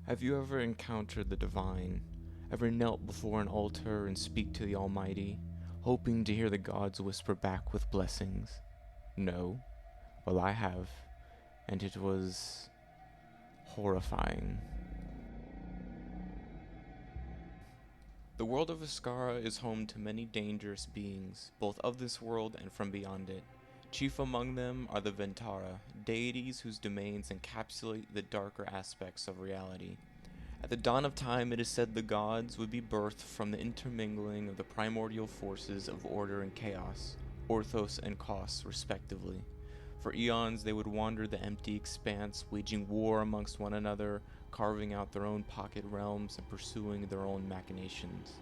Have you ever encountered the divine? Ever knelt before an altar and speak to the Almighty, hoping to hear the gods whisper back with blessings? No? Well, I have, and it was horrifying. The world of Iskara is home to many dangerous beings, both of this world and from beyond it. Chief among them are the Ventara, deities whose domains encapsulate the darker aspects of reality. At the dawn of time, it is said the gods would be birthed from the intermingling of the primordial forces of order and chaos, orthos and kos, respectively. For eons they would wander the empty expanse, waging war amongst one another, carving out their own pocket realms and pursuing their own machinations.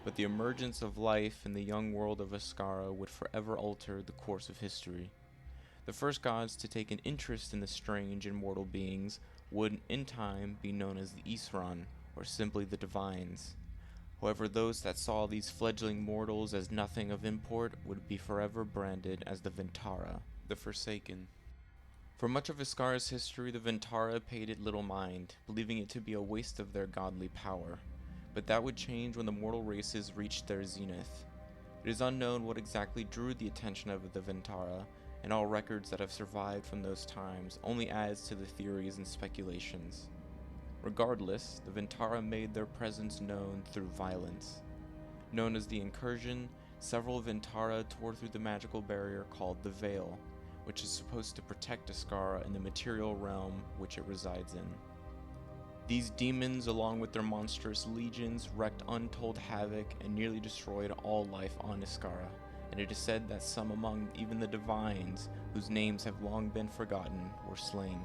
But the emergence of life in the young world of Iskara would forever alter the course of history. The first gods to take an interest in the strange and mortal beings would, in time, be known as the Isran, or simply the Divines. However, those that saw these fledgling mortals as nothing of import would be forever branded as the Ventara, the Forsaken. For much of Iskara's history, the Ventara paid it little mind, believing it to be a waste of their godly power. But that would change when the mortal races reached their zenith. It is unknown what exactly drew the attention of the Ventara, and all records that have survived from those times only adds to the theories and speculations. Regardless, the Ventara made their presence known through violence. Known as the Incursion, several Ventara tore through the magical barrier called the Veil, which is supposed to protect Iskara in the material realm which it resides in. These demons, along with their monstrous legions, wreaked untold havoc and nearly destroyed all life on Iskara, and it is said that some among even the Divines, whose names have long been forgotten, were slain.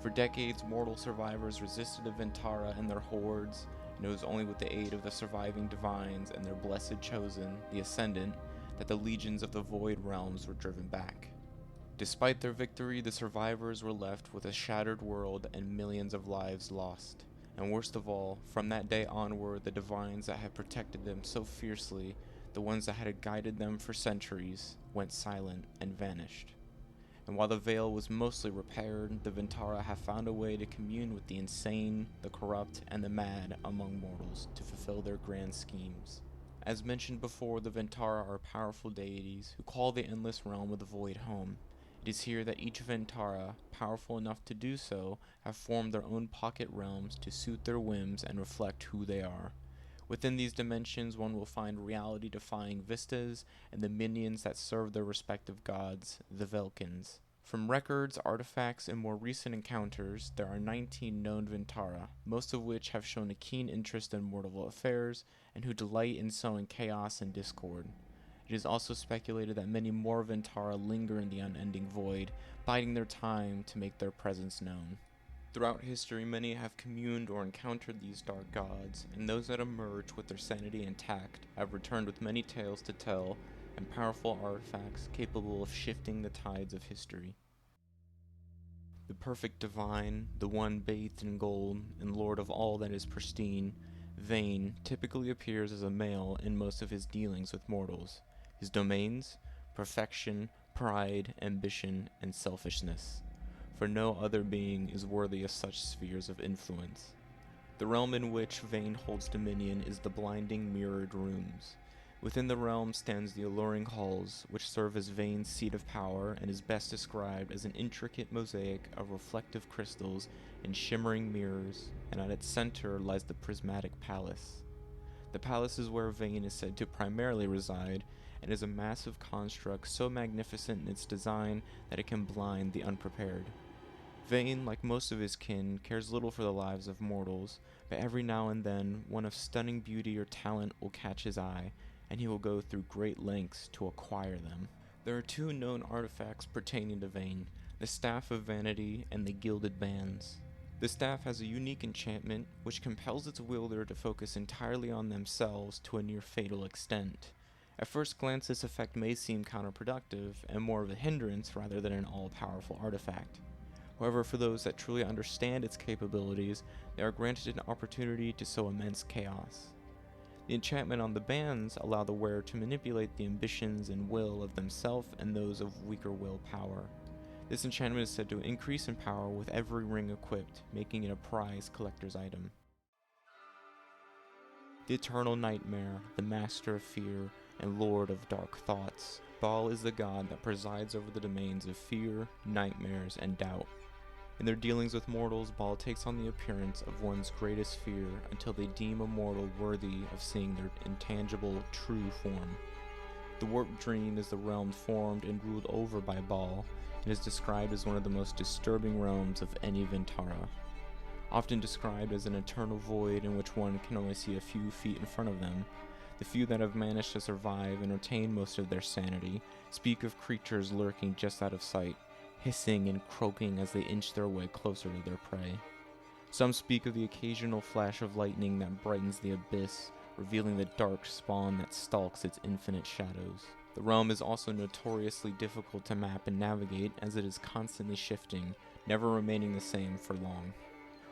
For decades, mortal survivors resisted the Ventara and their hordes, and it was only with the aid of the surviving Divines and their blessed chosen, the Ascendant, that the legions of the Void Realms were driven back. Despite their victory, the survivors were left with a shattered world and millions of lives lost. And worst of all, from that day onward, the Divines that had protected them so fiercely, the ones that had guided them for centuries, went silent and vanished. And while the veil was mostly repaired, the Ventara have found a way to commune with the insane, the corrupt, and the mad among mortals to fulfill their grand schemes. As mentioned before, the Ventara are powerful deities who call the endless realm of the void home. It is here that each Ventara, powerful enough to do so, have formed their own pocket realms to suit their whims and reflect who they are. Within these dimensions, one will find reality-defying vistas and the minions that serve their respective gods, the Velkins. From records, artifacts, and more recent encounters, there are 19 known Ventara, most of which have shown a keen interest in mortal affairs and who delight in sowing chaos and discord. It is also speculated that many more Ventara linger in the unending void, biding their time to make their presence known. Throughout history, many have communed or encountered these dark gods, and those that emerge with their sanity intact have returned with many tales to tell and powerful artifacts capable of shifting the tides of history. The perfect divine, the one bathed in gold and lord of all that is pristine, Vane typically appears as a male in most of his dealings with mortals. His domains: perfection, pride, ambition, and selfishness. For no other being is worthy of such spheres of influence. The realm in which Vane holds dominion is the blinding mirrored rooms. Within the realm stands the alluring halls, which serve as Vane's seat of power and is best described as an intricate mosaic of reflective crystals and shimmering mirrors, and at its center lies the prismatic palace. The palace is where Vane is said to primarily reside, and is a massive construct so magnificent in its design that it can blind the unprepared. Vane, like most of his kin, cares little for the lives of mortals, but every now and then one of stunning beauty or talent will catch his eye, and he will go through great lengths to acquire them. There are two known artifacts pertaining to Vane, the Staff of Vanity and the Gilded Bands. The staff has a unique enchantment which compels its wielder to focus entirely on themselves to a near fatal extent. At first glance, this effect may seem counterproductive and more of a hindrance rather than an all-powerful artifact. However, for those that truly understand its capabilities, they are granted an opportunity to sow immense chaos. The enchantment on the bands allow the wearer to manipulate the ambitions and will of themselves and those of weaker will power. This enchantment is said to increase in power with every ring equipped, making it a prize collector's item. The Eternal Nightmare, the Master of Fear, and Lord of Dark Thoughts, Baal is the god that presides over the domains of fear, nightmares, and doubt. In their dealings with mortals, Baal takes on the appearance of one's greatest fear until they deem a mortal worthy of seeing their intangible, true form. The warped dream is the realm formed and ruled over by Baal, and is described as one of the most disturbing realms of any Ventara. Often described as an eternal void in which one can only see a few feet in front of them, the few that have managed to survive and retain most of their sanity speak of creatures lurking just out of sight, hissing and croaking as they inch their way closer to their prey. Some speak of the occasional flash of lightning that brightens the abyss, revealing the dark spawn that stalks its infinite shadows. The realm is also notoriously difficult to map and navigate, as it is constantly shifting, never remaining the same for long.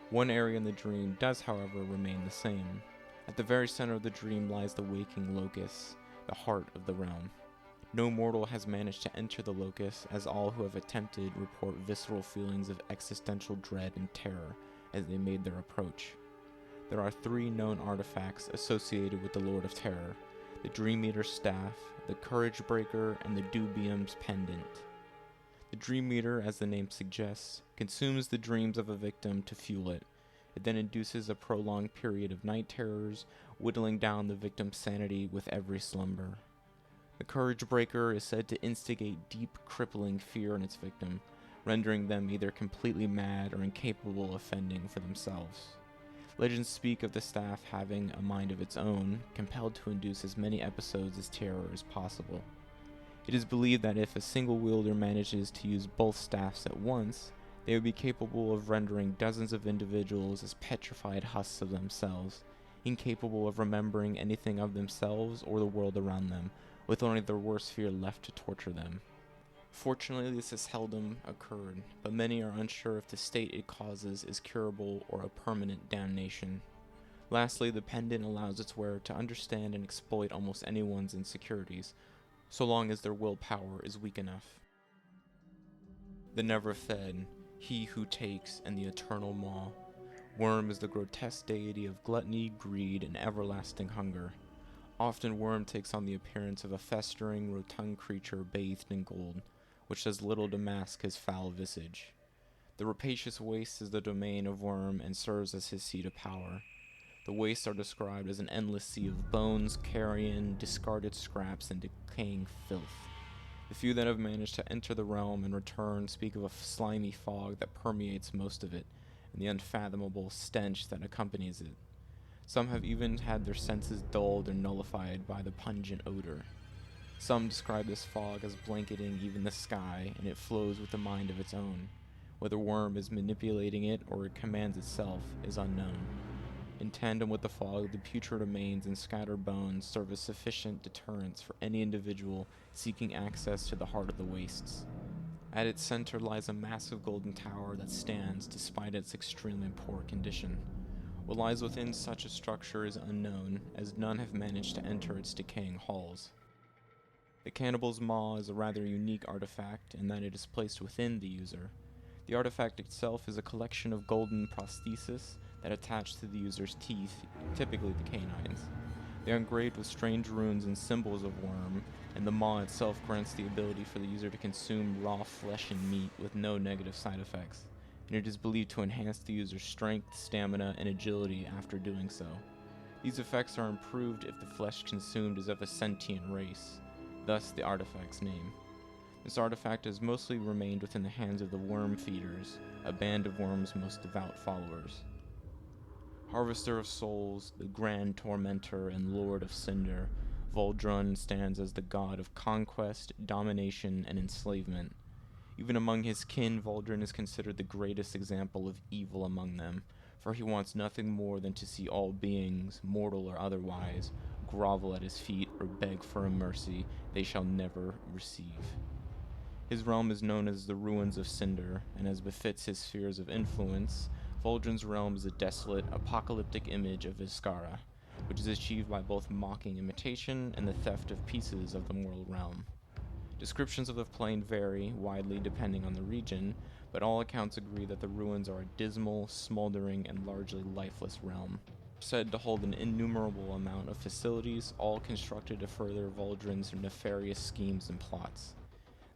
One area in the dream does, however, remain the same. At the very center of the dream lies the waking locus, the heart of the realm. No mortal has managed to enter the locus, as all who have attempted report visceral feelings of existential dread and terror as they made their approach. There are 3 known artifacts associated with the Lord of Terror: the Dream Eater's staff, the Courage Breaker, and the Dubium's pendant. The Dream Eater, as the name suggests, consumes the dreams of a victim to fuel it. It then induces a prolonged period of night terrors, whittling down the victim's sanity with every slumber. The Courage Breaker is said to instigate deep, crippling fear in its victim, rendering them either completely mad or incapable of fending for themselves. Legends speak of the staff having a mind of its own, compelled to induce as many episodes of terror as possible. It is believed that if a single wielder manages to use both staffs at once, they would be capable of rendering dozens of individuals as petrified husks of themselves, incapable of remembering anything of themselves or the world around them, with only their worst fear left to torture them. Fortunately, this has seldom occurred, but many are unsure if the state it causes is curable or a permanent damnation. Lastly, the pendant allows its wearer to understand and exploit almost anyone's insecurities, so long as their willpower is weak enough. The Never-Fed, he who takes, and the eternal maw. Worm is the grotesque deity of gluttony, greed, and everlasting hunger. Often Worm takes on the appearance of a festering, rotund creature bathed in gold, which does little to mask his foul visage. The rapacious waste is the domain of Worm and serves as his seat of power. The wastes are described as an endless sea of bones, carrion, discarded scraps, and decaying filth. The few that have managed to enter the realm and return speak of a slimy fog that permeates most of it, and the unfathomable stench that accompanies it. Some have even had their senses dulled or nullified by the pungent odor. Some describe this fog as blanketing even the sky, and it flows with a mind of its own. Whether Worm is manipulating it or it commands itself is unknown. In tandem with the fog, the putrid remains and scattered bones serve as sufficient deterrence for any individual seeking access to the heart of the wastes. At its center lies a massive golden tower that stands despite its extremely poor condition. What lies within such a structure is unknown, as none have managed to enter its decaying halls. The Cannibal's Maw is a rather unique artifact in that it is placed within the user. The artifact itself is a collection of golden prostheses that attach to the user's teeth, typically the canines. They are engraved with strange runes and symbols of Worm, and the maw itself grants the ability for the user to consume raw flesh and meat with no negative side effects, and it is believed to enhance the user's strength, stamina, and agility after doing so. These effects are improved if the flesh consumed is of a sentient race, thus the artifact's name. This artifact has mostly remained within the hands of the Worm Feeders, a band of Worm's most devout followers. Harvester of souls, the grand tormentor and lord of cinder, Vuldrun stands as the god of conquest, domination, and enslavement. Even among his kin, Vuldrun is considered the greatest example of evil among them, for he wants nothing more than to see all beings, mortal or otherwise, grovel at his feet or beg for a mercy they shall never receive. His realm is known as the Ruins of Cinder, and as befits his spheres of influence, Vuldrun's realm is a desolate, apocalyptic image of Iskara, which is achieved by both mocking imitation and the theft of pieces of the mortal realm. Descriptions of the plain vary widely depending on the region, but all accounts agree that the ruins are a dismal, smoldering, and largely lifeless realm, said to hold an innumerable amount of facilities, all constructed to further Vuldrun's nefarious schemes and plots.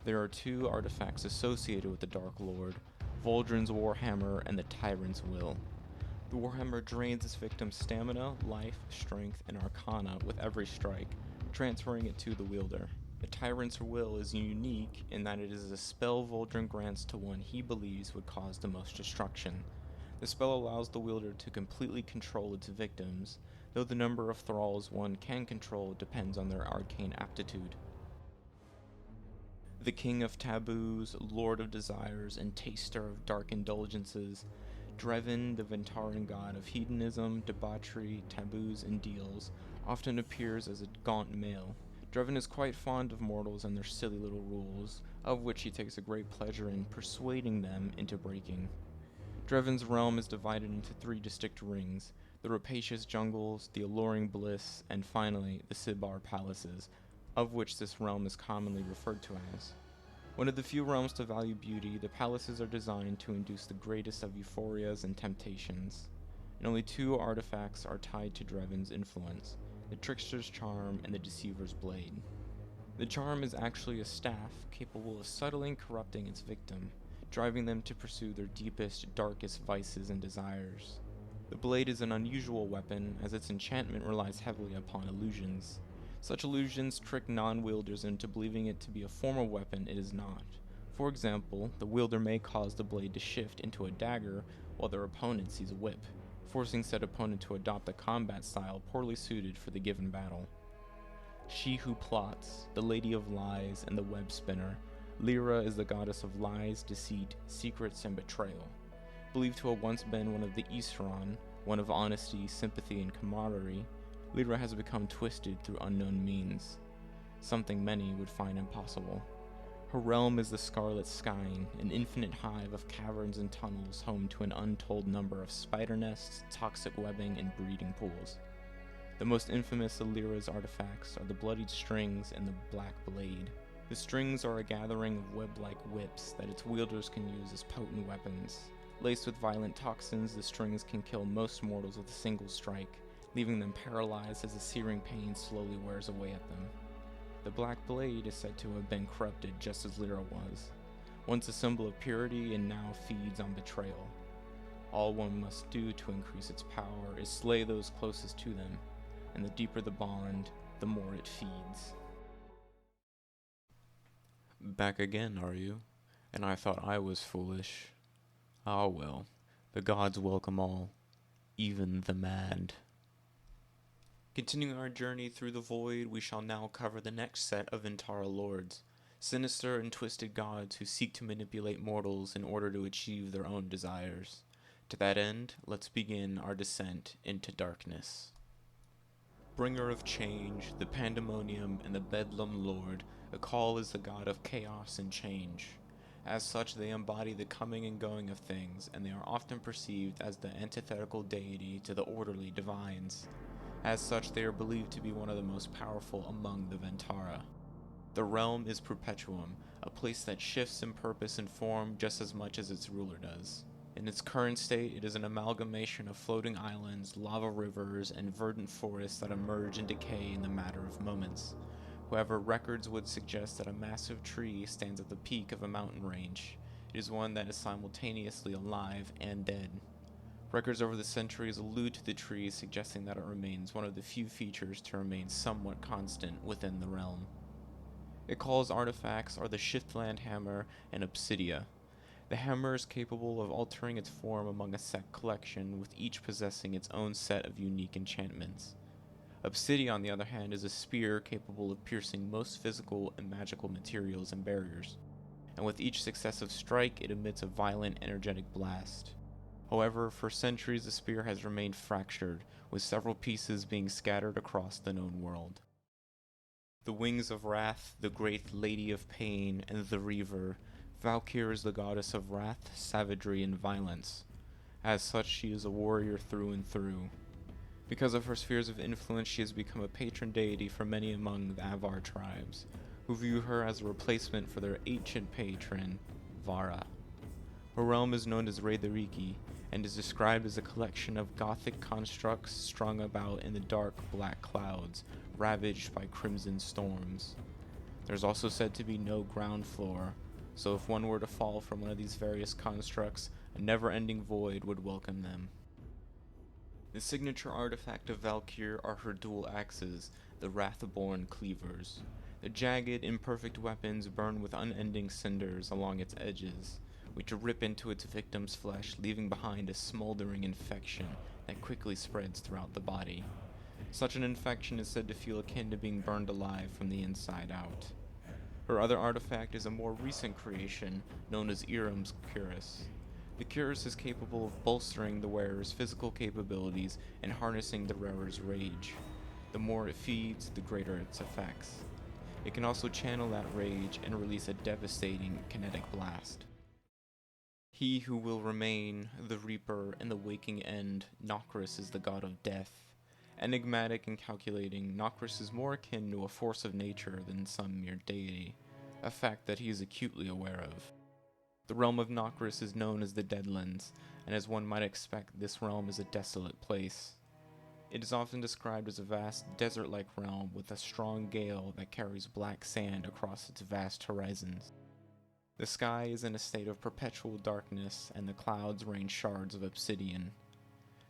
There are two artifacts associated with the Dark Lord, Vuldrun's Warhammer and the Tyrant's Will. The Warhammer drains its victim's stamina, life, strength, and arcana with every strike, transferring it to the wielder. The Tyrant's Will is unique in that it is a spell Vuldrun grants to one he believes would cause the most destruction. The spell allows the wielder to completely control its victims, though the number of thralls one can control depends on their arcane aptitude. The King of Taboos, Lord of Desires, and Taster of Dark Indulgences, Drevin, the Ventaran god of hedonism, debauchery, taboos, and deals, often appears as a gaunt male. Drevin is quite fond of mortals and their silly little rules, of which he takes a great pleasure in persuading them into breaking. Drevin's realm is divided into three distinct rings: the rapacious jungles, the alluring bliss, and finally the Sibar palaces, of which this realm is commonly referred to as. One of the few realms to value beauty, the palaces are designed to induce the greatest of euphorias and temptations, and only two artifacts are tied to Drevin's influence: the Trickster's Charm and the Deceiver's Blade. The charm is actually a staff capable of subtly corrupting its victim, driving them to pursue their deepest, darkest vices and desires. The blade is an unusual weapon, as its enchantment relies heavily upon illusions. Such illusions trick non-wielders into believing it to be a form of weapon it is not. For example, the wielder may cause the blade to shift into a dagger while their opponent sees a whip, forcing said opponent to adopt a combat style poorly suited for the given battle. She who plots, the Lady of Lies, and the Web Spinner, Lyra is the goddess of lies, deceit, secrets, and betrayal. Believed to have once been one of the Isran, one of honesty, sympathy, and camaraderie, Lyra has become twisted through unknown means, something many would find impossible. Her realm is the Scarlet Skyne, an infinite hive of caverns and tunnels home to an untold number of spider nests, toxic webbing, and breeding pools. The most infamous of Lyra's artifacts are the bloodied strings and the black blade. The strings are a gathering of web-like whips that its wielders can use as potent weapons. Laced with violent toxins, the strings can kill most mortals with a single strike, leaving them paralyzed as the searing pain slowly wears away at them. The black blade is said to have been corrupted just as Lyra was, once a symbol of purity and now feeds on betrayal. All one must do to increase its power is slay those closest to them, and the deeper the bond, the more it feeds. Back again, are you? And I thought I was foolish. Ah well, the gods welcome all, even the mad. Continuing our journey through the void, we shall now cover the next set of Ventara lords, sinister and twisted gods who seek to manipulate mortals in order to achieve their own desires. To that end, let's begin our descent into darkness. Bringer of change, the pandemonium, and the bedlam lord, Akal is the god of chaos and change. As such, they embody the coming and going of things, and they are often perceived as the antithetical deity to the orderly divines. As such, they are believed to be one of the most powerful among the Ventara. The realm is Perpetuum, a place that shifts in purpose and form just as much as its ruler does. In its current state, it is an amalgamation of floating islands, lava rivers, and verdant forests that emerge and decay in the matter of moments. However, records would suggest that a massive tree stands at the peak of a mountain range. It is one that is simultaneously alive and dead. Records over the centuries allude to the tree, suggesting that it remains one of the few features to remain somewhat constant within the realm. Ikal's artifacts are the Shiftland Hammer and Obsidia. The hammer is capable of altering its form among a set collection, with each possessing its own set of unique enchantments. Obsidia, on the other hand, is a spear capable of piercing most physical and magical materials and barriers, and with each successive strike it emits a violent, energetic blast. However, for centuries the spear has remained fractured, with several pieces being scattered across the known world. The Wings of Wrath, the Great Lady of Pain, and the Reaver. Valkyr is the goddess of wrath, savagery, and violence. As such, she is a warrior through and through. Because of her spheres of influence, she has become a patron deity for many among the Avar tribes, who view her as a replacement for their ancient patron, Vara. Her realm is known as Raythariki, and is described as a collection of Gothic constructs strung about in the dark black clouds, ravaged by crimson storms. There's also said to be no ground floor, so if one were to fall from one of these various constructs, a never-ending void would welcome them. The signature artifact of Valkyr are her dual axes, the Wrathborn cleavers. The jagged, imperfect weapons burn with unending cinders along its edges, which rip into its victim's flesh, leaving behind a smoldering infection that quickly spreads throughout the body. Such an infection is said to feel akin to being burned alive from the inside out. Her other artifact is a more recent creation known as Irem's Cuirass. The cuirass is capable of bolstering the wearer's physical capabilities and harnessing the wearer's rage. The more it feeds, the greater its effects. It can also channel that rage and release a devastating kinetic blast. He who will remain, the Reaper, and the waking end, Nokris is the god of death. Enigmatic and calculating, Nokris is more akin to a force of nature than some mere deity, a fact that he is acutely aware of. The realm of Nokris is known as the Deadlands, and as one might expect, this realm is a desolate place. It is often described as a vast desert-like realm with a strong gale that carries black sand across its vast horizons. The sky is in a state of perpetual darkness, and the clouds rain shards of obsidian.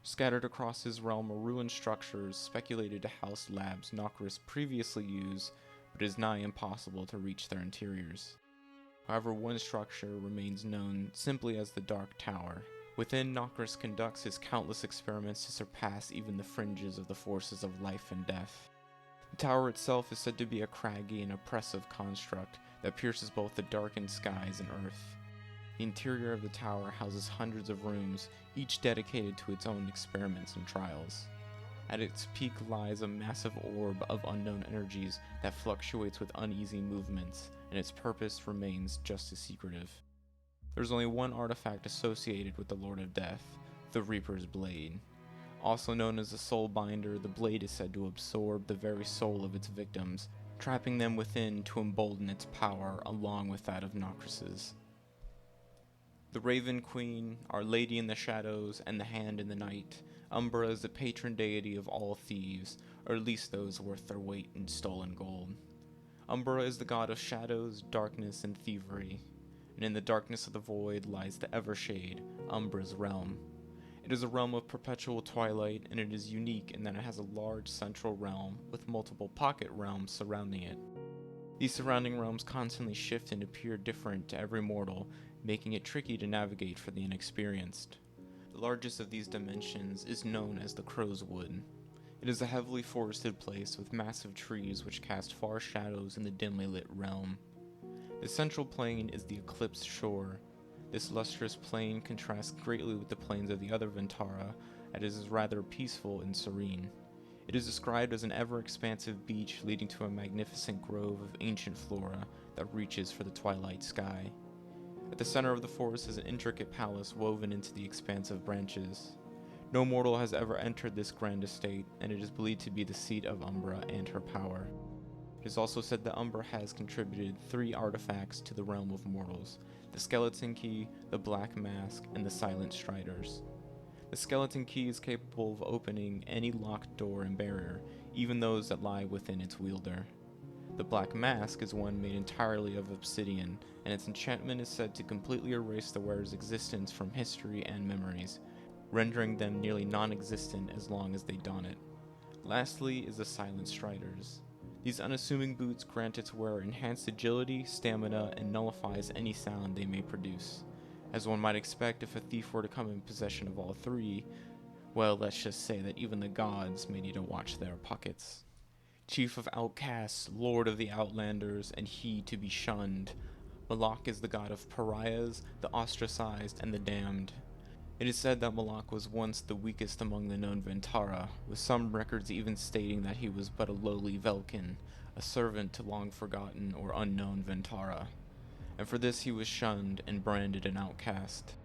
Scattered across his realm are ruined structures speculated to house labs Nokris previously used, but it is nigh impossible to reach their interiors. However, one structure remains known simply as the Dark Tower. Within, Nokris conducts his countless experiments to surpass even the fringes of the forces of life and death. The tower itself is said to be a craggy and oppressive construct that pierces both the darkened skies and earth. The interior of the tower houses hundreds of rooms, each dedicated to its own experiments and trials. At its peak lies a massive orb of unknown energies that fluctuates with uneasy movements, and its purpose remains just as secretive. There's only one artifact associated with the Lord of Death, the Reaper's Blade. Also known as the Soul Binder, the blade is said to absorb the very soul of its victims, trapping them within to embolden its power along with that of Nokris's. The Raven Queen, Our Lady in the Shadows, and the Hand in the Night, Umbra is the patron deity of all thieves, or at least those worth their weight in stolen gold. Umbra is the god of shadows, darkness, and thievery, and in the darkness of the void lies the Evershade, Umbra's realm. It is a realm of perpetual twilight, and it is unique in that it has a large central realm with multiple pocket realms surrounding it. These surrounding realms constantly shift and appear different to every mortal, making it tricky to navigate for the inexperienced. The largest of these dimensions is known as the Crow's Wood. It is a heavily forested place with massive trees which cast far shadows in the dimly lit realm. The central plain is the Eclipsed Shore. This lustrous plain contrasts greatly with the plains of the other Ventara, as it is rather peaceful and serene. It is described as an ever-expansive beach leading to a magnificent grove of ancient flora that reaches for the twilight sky. At the center of the forest is an intricate palace woven into the expansive branches. No mortal has ever entered this grand estate, and it is believed to be the seat of Umbra and her power. It is also said that Umbra has contributed 3 artifacts to the realm of mortals: the Skeleton Key, the Black Mask, and the Silent Striders. The Skeleton Key is capable of opening any locked door and barrier, even those that lie within its wielder. The Black Mask is one made entirely of obsidian, and its enchantment is said to completely erase the wearer's existence from history and memories, rendering them nearly non-existent as long as they don it. Lastly is the Silent Striders. These unassuming boots grant its wearer enhanced agility, stamina, and nullifies any sound they may produce. As one might expect, if a thief were to come in possession of all 3, well, let's just say that even the gods may need to watch their pockets. Chief of outcasts, lord of the outlanders, and he to be shunned, Malak is the god of pariahs, the ostracized, and the damned. It is said that Malak was once the weakest among the known Ventara, with some records even stating that he was but a lowly Velkin, a servant to long-forgotten or unknown Ventara, and for this he was shunned and branded an outcast.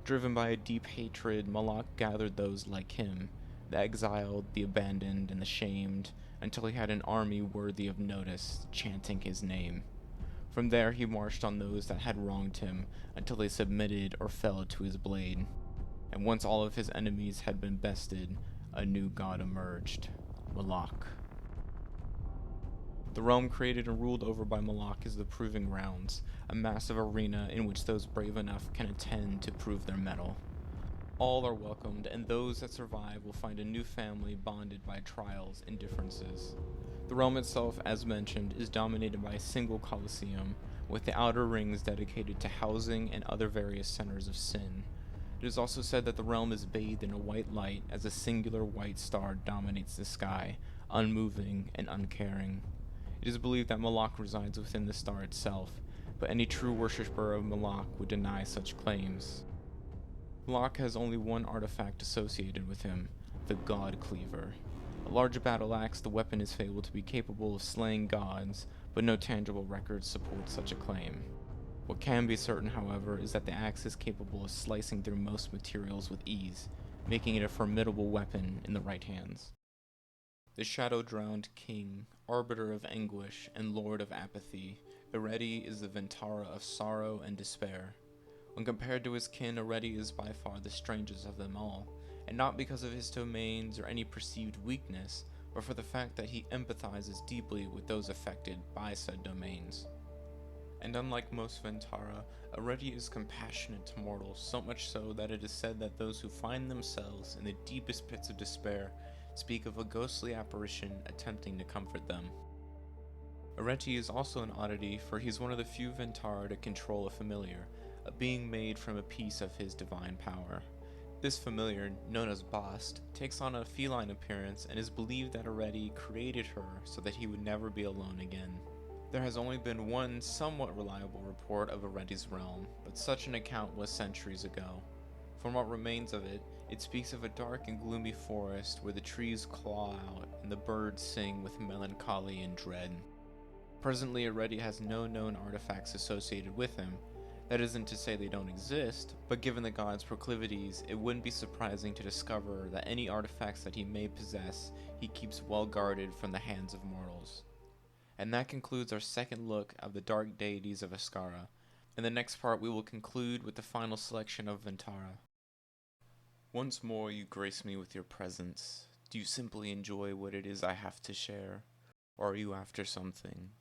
Driven by a deep hatred, Malak gathered those like him, the exiled, the abandoned, and the shamed, until he had an army worthy of notice, chanting his name. From there he marched on those that had wronged him, until they submitted or fell to his blade. And once all of his enemies had been bested, a new god emerged, Malak. The realm created and ruled over by Malak is the Proving Grounds, a massive arena in which those brave enough can attend to prove their mettle. All are welcomed, and those that survive will find a new family bonded by trials and differences. The realm itself, as mentioned, is dominated by a single coliseum, with the outer rings dedicated to housing and other various centers of sin. It is also said that the realm is bathed in a white light as a singular white star dominates the sky, unmoving and uncaring. It is believed that Malak resides within the star itself, but any true worshipper of Malak would deny such claims. Malak has only one artifact associated with him, the God Cleaver. A large battle axe, the weapon is fabled to be capable of slaying gods, but no tangible records support such a claim. What can be certain, however, is that the axe is capable of slicing through most materials with ease, making it a formidable weapon in the right hands. The shadow-drowned king, arbiter of anguish, and lord of apathy, Areti is the Ventara of sorrow and despair. When compared to his kin, Areti is by far the strangest of them all, and not because of his domains or any perceived weakness, but for the fact that he empathizes deeply with those affected by said domains. And unlike most Ventara, Areti is compassionate to mortals, so much so that it is said that those who find themselves in the deepest pits of despair speak of a ghostly apparition attempting to comfort them. Areti is also an oddity, for he is one of the few Ventara to control a familiar, a being made from a piece of his divine power. This familiar, known as Bast, takes on a feline appearance and is believed that Areti created her so that he would never be alone again. There has only been one somewhat reliable report of Areti's realm, but such an account was centuries ago. From what remains of it, it speaks of a dark and gloomy forest where the trees claw out and the birds sing with melancholy and dread. Presently, Areti has no known artifacts associated with him. That isn't to say they don't exist, but given the god's proclivities, it wouldn't be surprising to discover that any artifacts that he may possess, he keeps well guarded from the hands of mortals. And that concludes our second look of the dark deities of Iskara. In the next part, we will conclude with the final selection of Ventara. Once more you grace me with your presence. Do you simply enjoy what it is I have to share? Or are you after something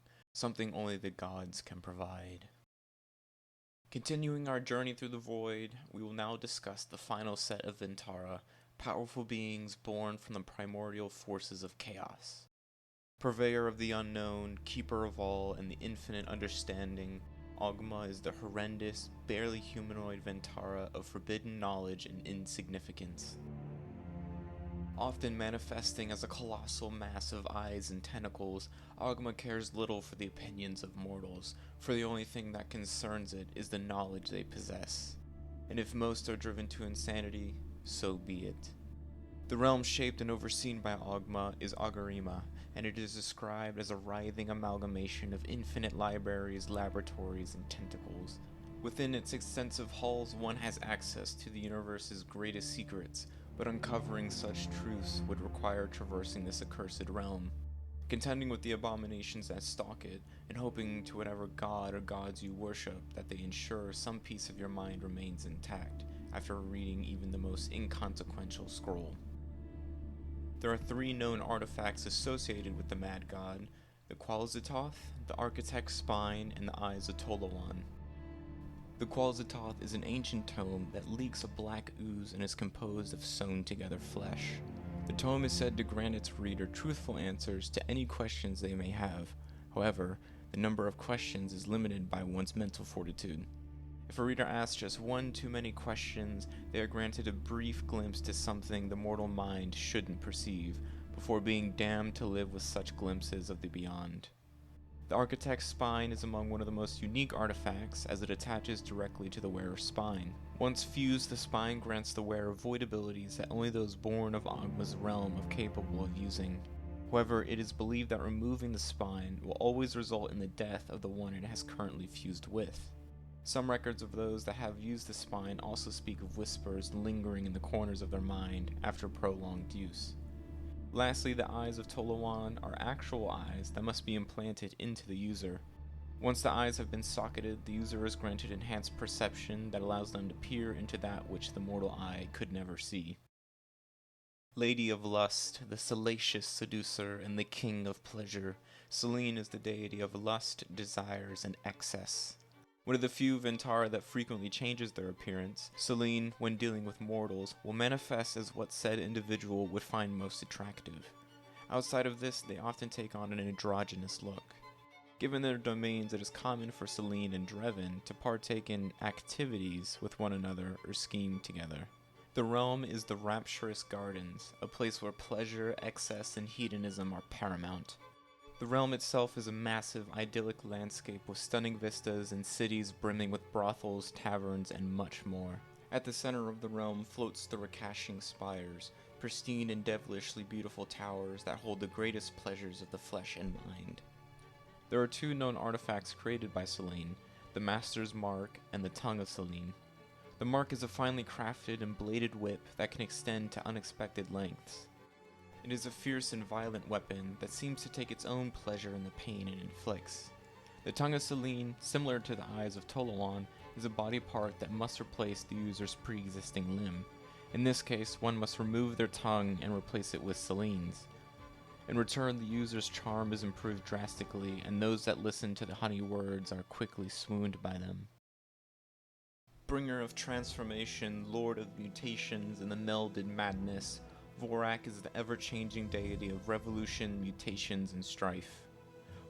only the gods can provide? Continuing our journey through the void, we will now discuss the final set of Ventara, powerful beings born from the primordial forces of chaos. Purveyor of the unknown, keeper of all, and the infinite understanding, Ogma is the horrendous, barely humanoid Ventara of forbidden knowledge and insignificance. Often manifesting as a colossal mass of eyes and tentacles, Ogma cares little for the opinions of mortals, for the only thing that concerns it is the knowledge they possess. And if most are driven to insanity, so be it. The realm shaped and overseen by Ogma is Agarima, and it is described as a writhing amalgamation of infinite libraries, laboratories, and tentacles. Within its extensive halls, one has access to the universe's greatest secrets, but uncovering such truths would require traversing this accursed realm, contending with the abominations that stalk it, and hoping to whatever god or gods you worship that they ensure some piece of your mind remains intact after reading even the most inconsequential scroll. There are 3 known artifacts associated with the Mad God: the Qualzitoth, the Architect's Spine, and the Eyes of Tolawan. The Qualzitoth is an ancient tome that leaks a black ooze and is composed of sewn-together flesh. The tome is said to grant its reader truthful answers to any questions they may have. However, the number of questions is limited by one's mental fortitude. If a reader asks just one too many questions, they are granted a brief glimpse to something the mortal mind shouldn't perceive, before being damned to live with such glimpses of the beyond. The Architect's Spine is among one of the most unique artifacts, as it attaches directly to the wearer's spine. Once fused, the spine grants the wearer void abilities that only those born of Ogma's realm are capable of using. However, it is believed that removing the spine will always result in the death of the one it has currently fused with. Some records of those that have used the spine also speak of whispers lingering in the corners of their mind after prolonged use. Lastly, the eyes of Tolawan are actual eyes that must be implanted into the user. Once the eyes have been socketed, the user is granted enhanced perception that allows them to peer into that which the mortal eye could never see. Lady of lust, the salacious seducer, and the king of pleasure, Selene is the deity of lust, desires, and excess. One of the few Ventara that frequently changes their appearance, Selene, when dealing with mortals, will manifest as what said individual would find most attractive. Outside of this, they often take on an androgynous look. Given their domains, it is common for Selene and Drevin to partake in activities with one another or scheme together. The realm is the rapturous gardens, a place where pleasure, excess, and hedonism are paramount. The realm itself is a massive, idyllic landscape with stunning vistas and cities brimming with brothels, taverns, and much more. At the center of the realm floats the recashing spires, pristine and devilishly beautiful towers that hold the greatest pleasures of the flesh and mind. There are two known artifacts created by Selene, the Master's Mark and the Tongue of Selene. The mark is a finely crafted and bladed whip that can extend to unexpected lengths. It is a fierce and violent weapon that seems to take its own pleasure in the pain it inflicts. The Tongue of Selene, similar to the eyes of Tolawan, is a body part that must replace the user's pre-existing limb. In this case, one must remove their tongue and replace it with Selene's. In return, the user's charm is improved drastically, and those that listen to the honey words are quickly swooned by them. Bringer of transformation, lord of mutations and the melded madness, Vorak is the ever-changing deity of revolution, mutations, and strife.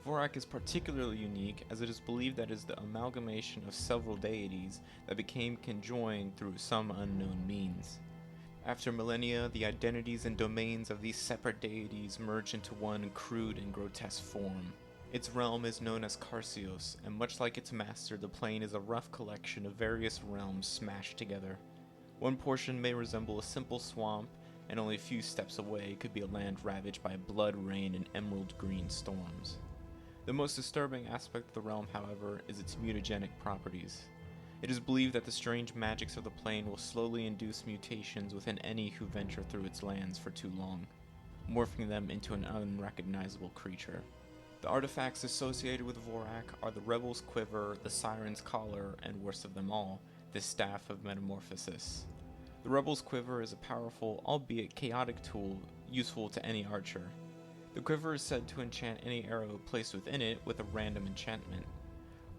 Vorak is particularly unique as it is believed that it is the amalgamation of several deities that became conjoined through some unknown means. After millennia, the identities and domains of these separate deities merge into one crude and grotesque form. Its realm is known as Carcios, and much like its master, the plane is a rough collection of various realms smashed together. One portion may resemble a simple swamp, and only a few steps away could be a land ravaged by blood rain and emerald green storms. The most disturbing aspect of the realm, however, is its mutagenic properties. It is believed that the strange magics of the plane will slowly induce mutations within any who venture through its lands for too long, morphing them into an unrecognizable creature. The artifacts associated with Vorak are the Rebel's Quiver, the Siren's Collar, and worst of them all, the Staff of Metamorphosis. The Rebel's Quiver is a powerful, albeit chaotic tool, useful to any archer. The quiver is said to enchant any arrow placed within it with a random enchantment.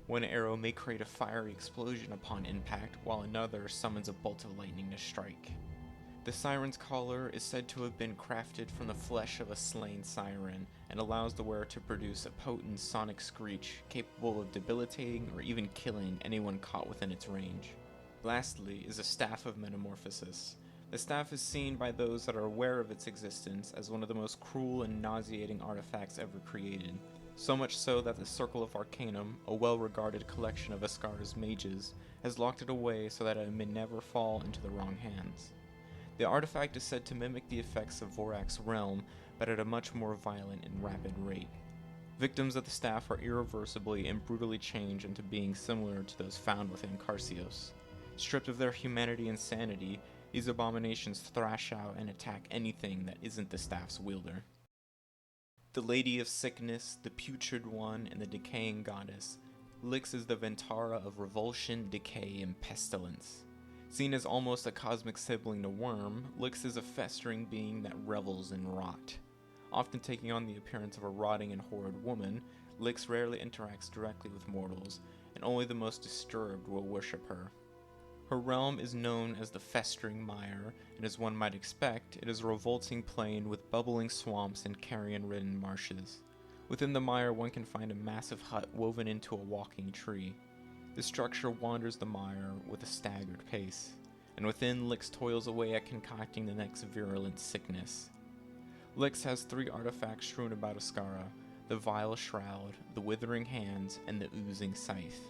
One arrow may create a fiery explosion upon impact, while another summons a bolt of lightning to strike. The Siren's Collar is said to have been crafted from the flesh of a slain siren, and allows the wearer to produce a potent sonic screech capable of debilitating or even killing anyone caught within its range. Lastly is a Staff of Metamorphosis. The staff is seen by those that are aware of its existence as one of the most cruel and nauseating artifacts ever created. So much so that the Circle of Arcanum, a well-regarded collection of Iskara's mages, has locked it away so that it may never fall into the wrong hands. The artifact is said to mimic the effects of Vorak's realm, but at a much more violent and rapid rate. Victims of the staff are irreversibly and brutally changed into beings similar to those found within Carcios. Stripped of their humanity and sanity, these abominations thrash out and attack anything that isn't the staff's wielder. The Lady of Sickness, the Putrid One, and the Decaying Goddess, Lix is the Ventara of revulsion, decay, and pestilence. Seen as almost a cosmic sibling to Worm, Lix is a festering being that revels in rot. Often taking on the appearance of a rotting and horrid woman, Lix rarely interacts directly with mortals, and only the most disturbed will worship her. Her realm is known as the Festering Mire, and as one might expect, it is a revolting plain with bubbling swamps and carrion-ridden marshes. Within the mire, one can find a massive hut woven into a walking tree. The structure wanders the mire with a staggered pace, and within, Lix toils away at concocting the next virulent sickness. Lix has 3 artifacts strewn about Iskara: the Vile Shroud, the Withering Hands, and the Oozing Scythe.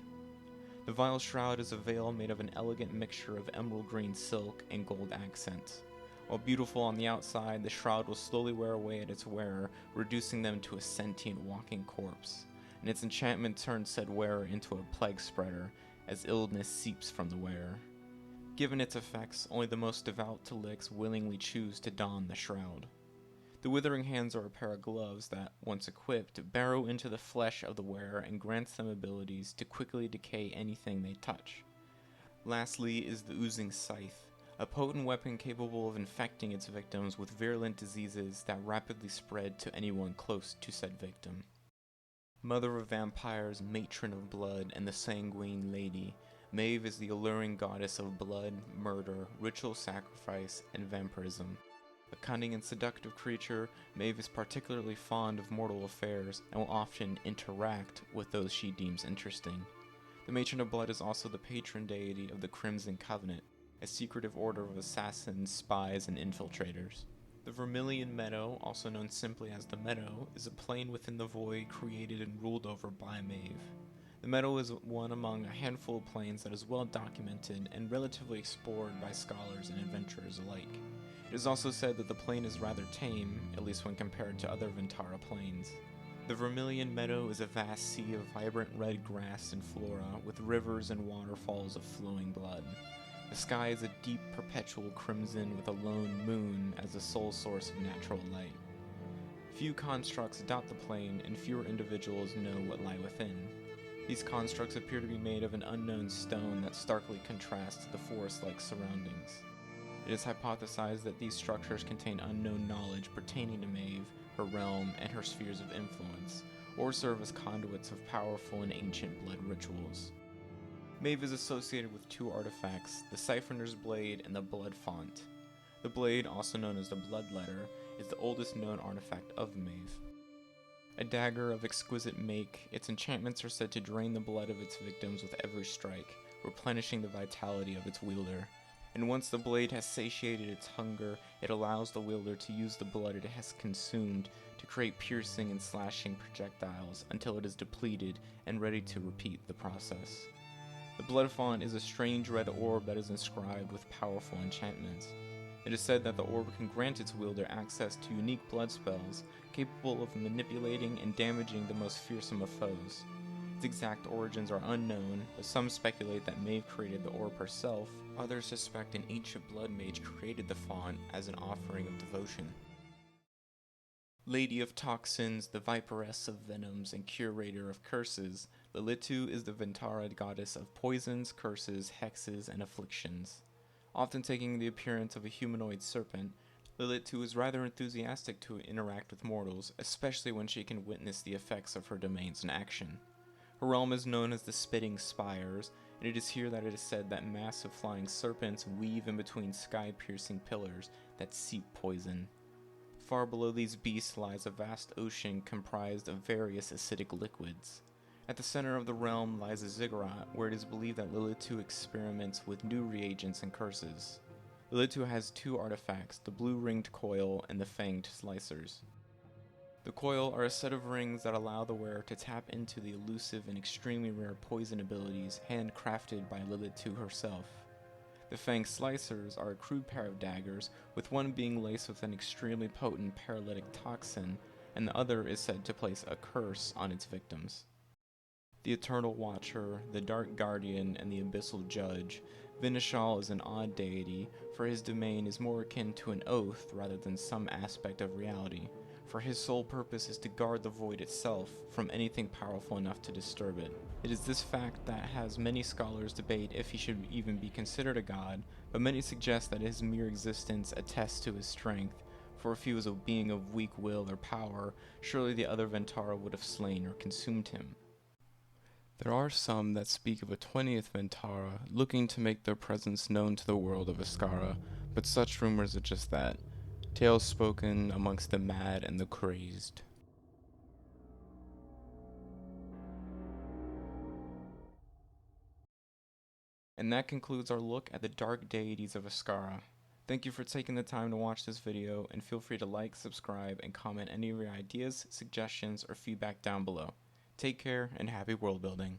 The Vile Shroud is a veil made of an elegant mixture of emerald green silk and gold accents. While beautiful on the outside, the shroud will slowly wear away at its wearer, reducing them to a sentient walking corpse, and its enchantment turns said wearer into a plague spreader, as illness seeps from the wearer. Given its effects, only the most devout Taliks willingly choose to don the shroud. The withering hands are a pair of gloves that, once equipped, burrow into the flesh of the wearer and grants them abilities to quickly decay anything they touch. Lastly is the oozing scythe, a potent weapon capable of infecting its victims with virulent diseases that rapidly spread to anyone close to said victim. Mother of vampires, matron of blood, and the sanguine lady, Maeve is the alluring goddess of blood, murder, ritual sacrifice, and vampirism. A cunning and seductive creature, Maeve is particularly fond of mortal affairs and will often interact with those she deems interesting. The Matron of Blood is also the patron deity of the Crimson Covenant, a secretive order of assassins, spies, and infiltrators. The Vermilion Meadow, also known simply as the Meadow, is a plane within the void created and ruled over by Maeve. The Meadow is one among a handful of planes that is well documented and relatively explored by scholars and adventurers alike. It is also said that the plane is rather tame, at least when compared to other Ventara planes. The Vermilion Meadow is a vast sea of vibrant red grass and flora, with rivers and waterfalls of flowing blood. The sky is a deep perpetual crimson with a lone moon as the sole source of natural light. Few constructs dot the plane, and fewer individuals know what lie within. These constructs appear to be made of an unknown stone that starkly contrasts the forest-like surroundings. It is hypothesized that these structures contain unknown knowledge pertaining to Maeve, her realm, and her spheres of influence, or serve as conduits of powerful and ancient blood rituals. Maeve is associated with two artifacts, the Siphoner's Blade and the Blood Font. The blade, also known as the Bloodletter, is the oldest known artifact of Maeve. A dagger of exquisite make, its enchantments are said to drain the blood of its victims with every strike, replenishing the vitality of its wielder. And once the blade has satiated its hunger, it allows the wielder to use the blood it has consumed to create piercing and slashing projectiles until it is depleted and ready to repeat the process. The Blood Font is a strange red orb that is inscribed with powerful enchantments. It is said that the orb can grant its wielder access to unique blood spells, capable of manipulating and damaging the most fearsome of foes. Its exact origins are unknown, but some speculate that Maeve created the orb herself. Others suspect an ancient blood mage created the font as an offering of devotion. Lady of Toxins, the Viperess of Venoms, and Curator of Curses, Lilitu is the Ventara goddess of poisons, curses, hexes, and afflictions. Often taking the appearance of a humanoid serpent, Lilitu is rather enthusiastic to interact with mortals, especially when she can witness the effects of her domains in action. Her realm is known as the Spitting Spires, and it is here that it is said that massive flying serpents weave in between sky-piercing pillars that seep poison. Far below these beasts lies a vast ocean comprised of various acidic liquids. At the center of the realm lies a ziggurat, where it is believed that Lilitu experiments with new reagents and curses. Lilitu has two artifacts, the blue-ringed coil and the fanged slicers. The coil are a set of rings that allow the wearer to tap into the elusive and extremely rare poison abilities handcrafted by Lilitu herself. The fanged slicers are a crude pair of daggers, with one being laced with an extremely potent paralytic toxin, and the other is said to place a curse on its victims. The Eternal Watcher, the Dark Guardian, and the Abyssal Judge, Vinishal is an odd deity, for his domain is more akin to an oath rather than some aspect of reality, for his sole purpose is to guard the void itself from anything powerful enough to disturb it. It is this fact that has many scholars debate if he should even be considered a god, but many suggest that his mere existence attests to his strength, for if he was a being of weak will or power, surely the other Ventara would have slain or consumed him. There are some that speak of a 20th Ventara looking to make their presence known to the world of Iskara, but such rumors are just that, tales spoken amongst the mad and the crazed. And that concludes our look at the dark deities of Iskara. Thank you for taking the time to watch this video, and feel free to like, subscribe, and comment any of your ideas, suggestions, or feedback down below. Take care, and happy world building.